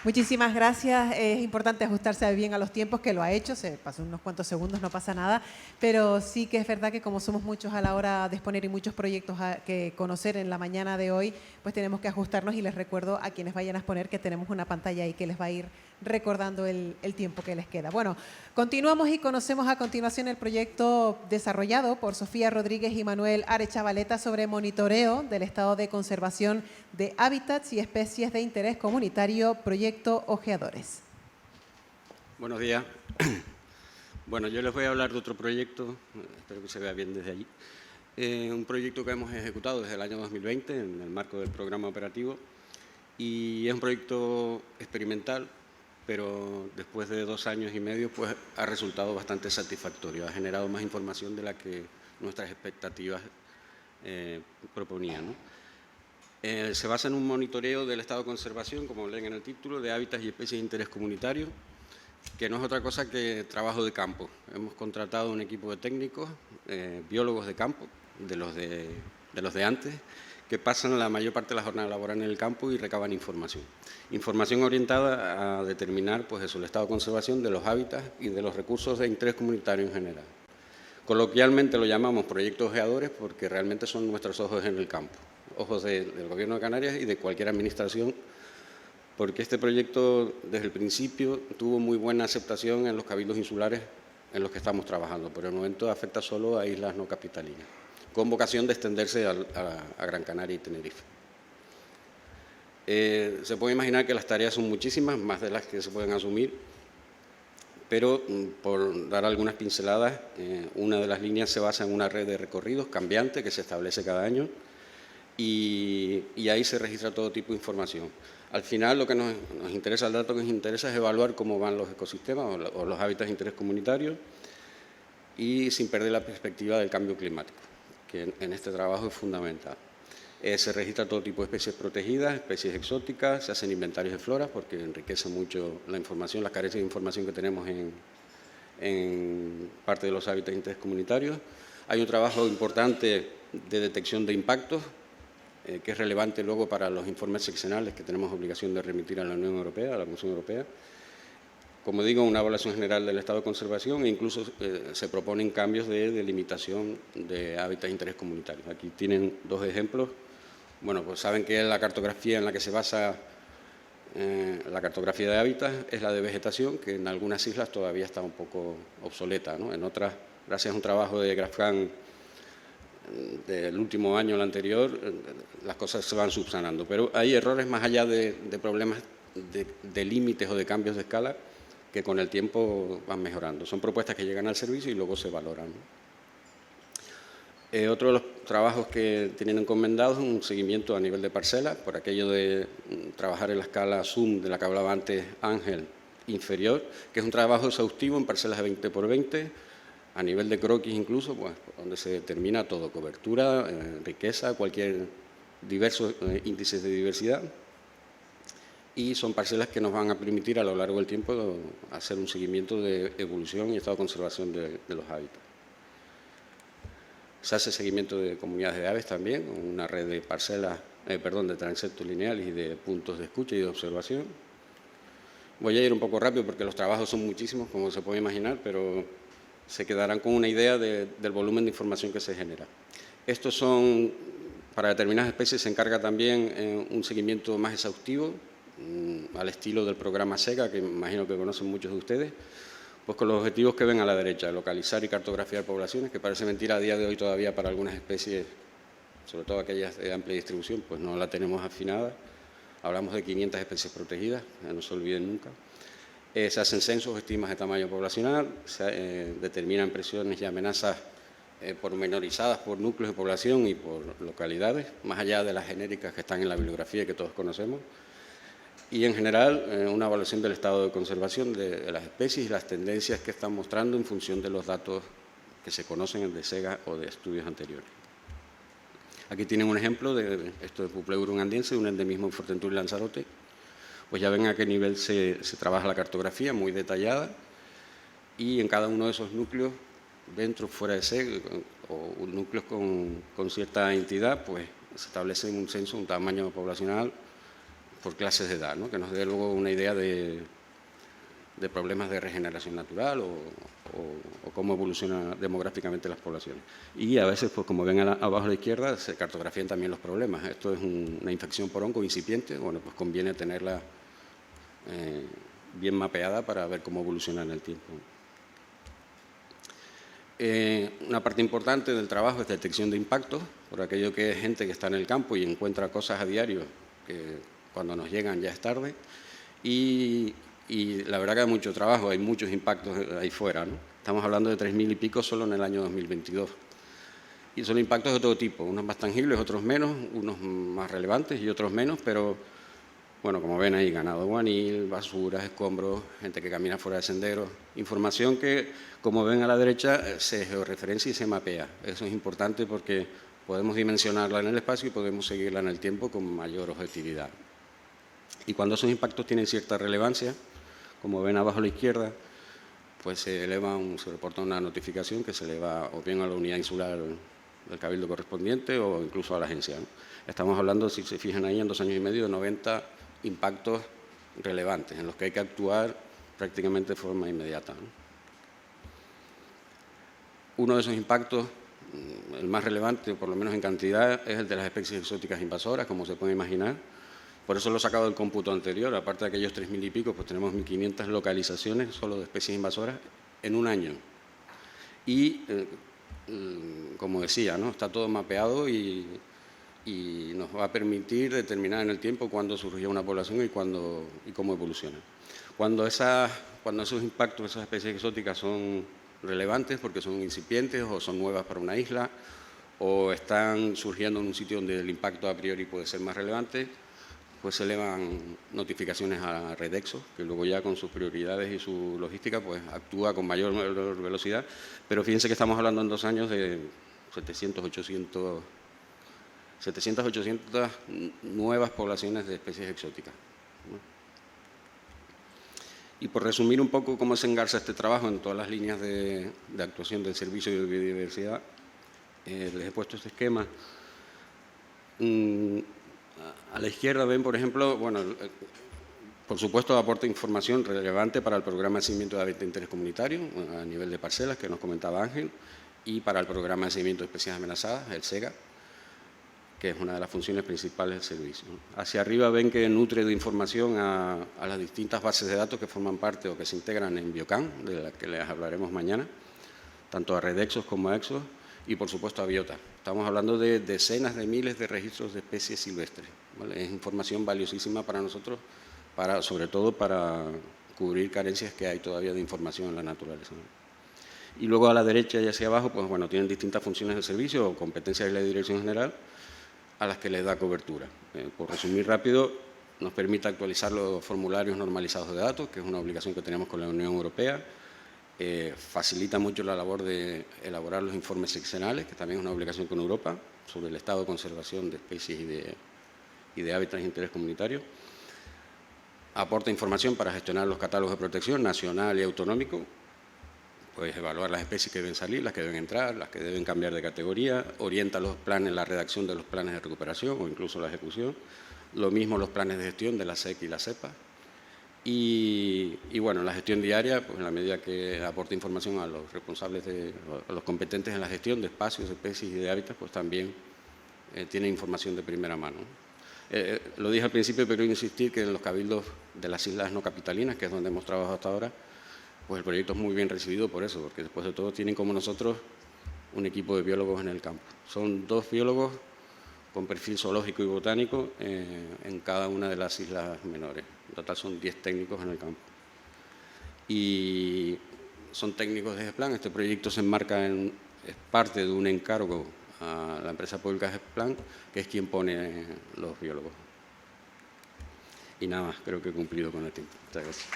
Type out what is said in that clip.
Muchísimas gracias. Es importante ajustarse bien a los tiempos, que lo ha hecho. Se pasó unos cuantos segundos, no pasa nada. Pero sí que es verdad que como somos muchos a la hora de exponer y muchos proyectos que conocer en la mañana de hoy, pues tenemos que ajustarnos y les recuerdo a quienes vayan a exponer que tenemos una pantalla ahí que les va a ir recordando el tiempo que les queda. Bueno, continuamos y conocemos a continuación el proyecto desarrollado por Sofía Rodríguez y Manuel Arechavaleta sobre monitoreo del estado de conservación de hábitats y especies de interés comunitario, proyecto Ojeadores. Buenos días. Bueno, yo les voy a hablar de otro proyecto, espero que se vea bien desde allí. Un proyecto que hemos ejecutado desde el año 2020 en el marco del programa operativo y es un proyecto experimental, pero después de 2 años y medio pues ha resultado bastante satisfactorio, ha generado más información de la que nuestras expectativas proponían, ¿no? Se basa en un monitoreo del estado de conservación, como leen en el título, de hábitats y especies de interés comunitario, que no es otra cosa que trabajo de campo. Hemos contratado un equipo de técnicos, biólogos de campo, de los de antes, que pasan la mayor parte de la jornada laboral en el campo y recaban información. Información orientada a determinar pues eso, el estado de conservación de los hábitats y de los recursos de interés comunitario en general. Coloquialmente lo llamamos proyectos ojeadores porque realmente son nuestros ojos en el campo, ojos del Gobierno de Canarias y de cualquier administración, porque este proyecto desde el principio tuvo muy buena aceptación en los cabildos insulares en los que estamos trabajando. Por el momento afecta solo a islas no capitalinas, con vocación de extenderse a Gran Canaria y Tenerife. Se puede imaginar que las tareas son muchísimas, más de las que se pueden asumir, pero por dar algunas pinceladas, una de las líneas se basa en una red de recorridos cambiante que se establece cada año y ahí se registra todo tipo de información. Al final lo que nos interesa, el dato que nos interesa es evaluar cómo van los ecosistemas o los hábitats de interés comunitario y sin perder la perspectiva del cambio climático, que en este trabajo es fundamental. Se registra todo tipo de especies protegidas, especies exóticas, se hacen inventarios de flora porque enriquece mucho la información, las carencias de información que tenemos en parte de los hábitats de interés comunitario. Hay un trabajo importante de detección de impactos, que es relevante luego para los informes seccionales que tenemos obligación de remitir a la Unión Europea, a la Comisión Europea. Como digo, una evaluación general del estado de conservación e incluso se proponen cambios de delimitación de hábitats de interés comunitario. Aquí tienen 2 ejemplos. Bueno, pues saben que la cartografía en la que se basa la cartografía de hábitats es la de vegetación, que en algunas islas todavía está un poco obsoleta, ¿no? En otras, gracias a un trabajo de Grafcan del último año, el anterior, las cosas se van subsanando. Pero hay errores más allá de problemas de límites o de cambios de escala que con el tiempo van mejorando. Son propuestas que llegan al servicio y luego se valoran, ¿no? Otro de los trabajos que tienen encomendados es un seguimiento a nivel de parcela, por aquello de trabajar en la escala Zoom de la que hablaba antes Ángel, inferior, que es un trabajo exhaustivo en parcelas de 20 por 20, a nivel de croquis incluso, pues, donde se determina todo, cobertura, riqueza, cualquier diversos índices de diversidad. Y son parcelas que nos van a permitir a lo largo del tiempo hacer un seguimiento de evolución y estado de conservación de los hábitats. Se hace seguimiento de comunidades de aves también, con una red de parcelas, de transectos lineales y de puntos de escucha y de observación. Voy a ir un poco rápido porque los trabajos son muchísimos, como se puede imaginar, pero se quedarán con una idea del volumen de información que se genera. Estos son, para determinadas especies se encarga también un seguimiento más exhaustivo, al estilo del programa SEGA, que imagino que conocen muchos de ustedes, pues con los objetivos que ven a la derecha, localizar y cartografiar poblaciones, que parece mentira a día de hoy todavía para algunas especies, sobre todo aquellas de amplia distribución, pues no la tenemos afinada. Hablamos de 500 especies protegidas, no se olviden nunca. Se hacen censos, estimas de tamaño poblacional, se determinan presiones y amenazas pormenorizadas por núcleos de población y por localidades, más allá de las genéricas que están en la bibliografía y que todos conocemos. Y en general una evaluación del estado de conservación de las especies y las tendencias que están mostrando en función de los datos que se conocen de SEGA o de estudios anteriores. Aquí tienen un ejemplo de esto de Pupleurum andiense, un endemismo en Fuerteventura y Lanzarote. Pues ya ven a qué nivel se trabaja la cartografía, muy detallada, y en cada uno de esos núcleos, dentro o fuera de SEGA, o núcleos con cierta entidad, pues se establece un censo, un tamaño poblacional por clases de edad, ¿no? Que nos dé luego una idea de problemas de regeneración natural o cómo evolucionan demográficamente las poblaciones. Y a veces, pues como ven abajo a la izquierda, se cartografían también los problemas. Esto es una infección por hongo incipiente, bueno, pues conviene tenerla bien mapeada para ver cómo evoluciona en el tiempo. Una parte importante del trabajo es detección de impactos, por aquello que es gente que está en el campo y encuentra cosas a diario que cuando nos llegan ya es tarde. Y la verdad que hay mucho trabajo, hay muchos impactos ahí fuera, ¿no? Estamos hablando de 3.000 y pico solo en el año 2022. Y son impactos de todo tipo, unos más tangibles, otros menos, unos más relevantes y otros menos, pero bueno, como ven ahí, ganado guanil, basuras, escombros, gente que camina fuera de senderos, información que, como ven a la derecha, se georreferencia y se mapea. Eso es importante porque podemos dimensionarla en el espacio y podemos seguirla en el tiempo con mayor objetividad. Y cuando esos impactos tienen cierta relevancia, como ven abajo a la izquierda, pues se reporta una notificación que se eleva o bien a la unidad insular del cabildo correspondiente o incluso a la agencia, ¿no? Estamos hablando, si se fijan ahí, en 2 años y medio de 90 impactos relevantes en los que hay que actuar prácticamente de forma inmediata, ¿no? Uno de esos impactos, el más relevante, por lo menos en cantidad, es el de las especies exóticas invasoras, como se puede imaginar. Por eso lo he sacado del cómputo anterior, aparte de aquellos 3.000 y pico, pues tenemos 1.500 localizaciones solo de especies invasoras en un año. Y, como decía, ¿no? Está todo mapeado y nos va a permitir determinar en el tiempo cuándo surgió una población y cómo evoluciona. Cuando esos impactos, esas especies exóticas son relevantes porque son incipientes o son nuevas para una isla o están surgiendo en un sitio donde el impacto a priori puede ser más relevante, pues se elevan notificaciones a Redexo, que luego ya con sus prioridades y su logística pues actúa con mayor velocidad. Pero fíjense que estamos hablando en 2 años de 700, 800 nuevas poblaciones de especies exóticas, ¿no? Y por resumir un poco cómo se engarza este trabajo en todas las líneas de actuación del Servicio de Biodiversidad, les he puesto este esquema. A la izquierda ven, por ejemplo, bueno, por supuesto aporta información relevante para el programa de seguimiento de hábitat de interés comunitario a nivel de parcelas, que nos comentaba Ángel, y para el programa de seguimiento de especies amenazadas, el SEGA, que es una de las funciones principales del servicio. Hacia arriba ven que nutre de información a las distintas bases de datos que forman parte o que se integran en Biocan, de las que les hablaremos mañana, tanto a Redexos como a Exos, y por supuesto a Biota. Estamos hablando de decenas de miles de registros de especies silvestres, ¿vale? Es información valiosísima para nosotros, sobre todo para cubrir carencias que hay todavía de información en la naturaleza, ¿no? Y luego a la derecha y hacia abajo, pues bueno, tienen distintas funciones del servicio o competencias de la Dirección General a las que les da cobertura. Por resumir rápido, nos permite actualizar los formularios normalizados de datos, que es una obligación que tenemos con la Unión Europea. Facilita mucho la labor de elaborar los informes seccionales, que también es una obligación con Europa, sobre el estado de conservación de especies y de hábitats de interés comunitario. Aporta información para gestionar los catálogos de protección nacional y autonómico, pues evaluar las especies que deben salir, las que deben entrar, las que deben cambiar de categoría, orienta los planes, la redacción de los planes de recuperación o incluso la ejecución, lo mismo los planes de gestión de la SEC y la CEPA. Y bueno, la gestión diaria, pues en la medida que aporta información a los responsables, a los competentes en la gestión de espacios, de especies y de hábitats, pues también tiene información de primera mano. Lo dije al principio, pero quiero insistir que en los cabildos de las islas no capitalinas, que es donde hemos trabajado hasta ahora, pues el proyecto es muy bien recibido por eso, porque después de todo tienen como nosotros un equipo de biólogos en el campo. Son 2 biólogos con perfil zoológico y botánico en cada una de las islas menores. En total son 10 técnicos en el campo. Y son técnicos de GESPLAN. Este proyecto se enmarca es parte de un encargo a la empresa pública GESPLAN, que es quien pone los biólogos. Y nada más, creo que he cumplido con el tiempo. Muchas gracias.